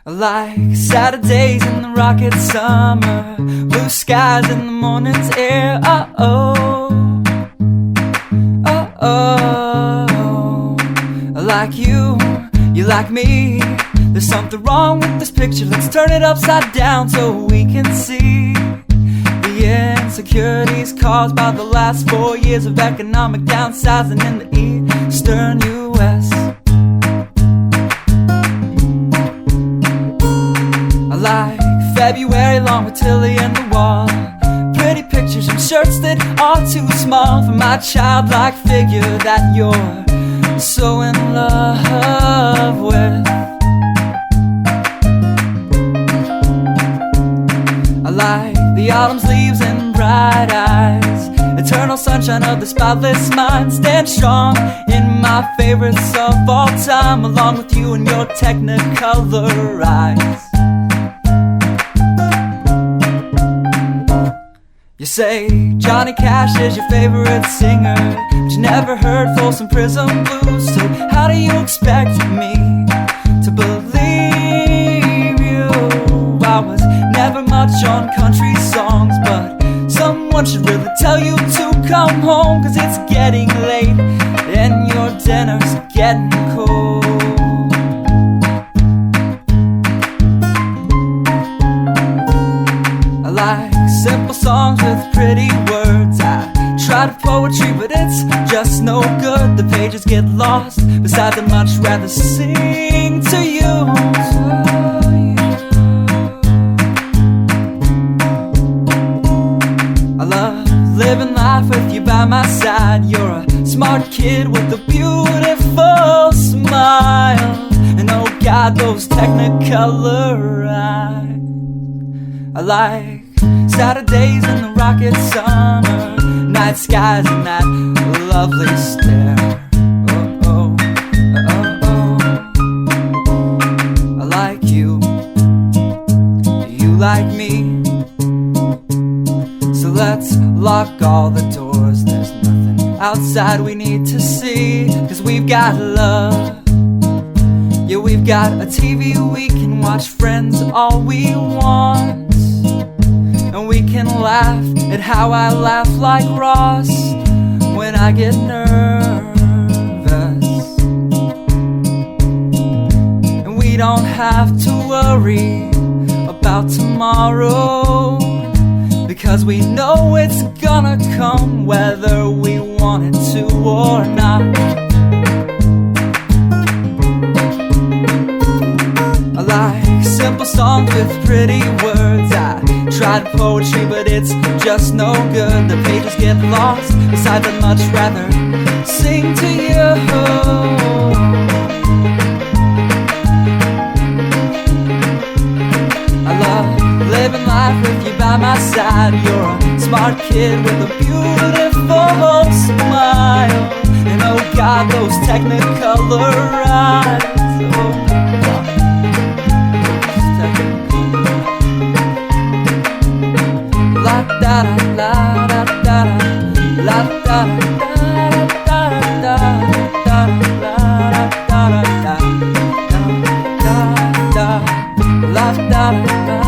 Like Saturdays in the rocket summer, blue skies in the morning's air. Oh, like you like me. There's something wrong with this picture. Let's turn it upside down so we can see the insecurities caused by the last 4 years of economic downsizing in the eastern U.S. I like February long with Tilly and the wall, pretty pictures and shirts that are too small for my childlike figure that you're so in love with. I like the autumn's leaves and bright eyes, eternal sunshine of the spotless mind. Stand strong in my favorites of all time, along with you and your technicolor eyes. You say Johnny Cash is your favorite singer, but you never heard Folsom Prison Blues. So how do you expect me to believe you? I was never much on country songs, but someone should really tell you to come home, 'cause it's getting late and your dinner's getting cold. I like simple songs with pretty words. I tried poetry, but it's just no good. The pages get lost. Besides, I'd much rather sing to you. I love living life with you by my side. You're a smart kid with a beautiful smile, and oh God, those technicolor eyes. I like Saturdays in the rocket summer, night skies and that lovely stare. Oh, I like you. Do you like me? So let's lock all the doors. There's nothing outside we need to see, 'cause we've got love. Yeah, we've got a TV we can watch, Friends all we want. And we can laugh at how I laugh like Ross when I get nervous. And we don't have to worry about tomorrow, because we know it's gonna come whether we want it to or not. I like simple songs with pretty words. I tried poetry, but it's just no good. The pages get lost. Besides, I'd much rather sing to you. I love living life with you by my side. You're a smart kid with a beautiful smile, and oh God, those technicolor eyes. Oh God. La da da da da la da da da da da la da da da da da la da da.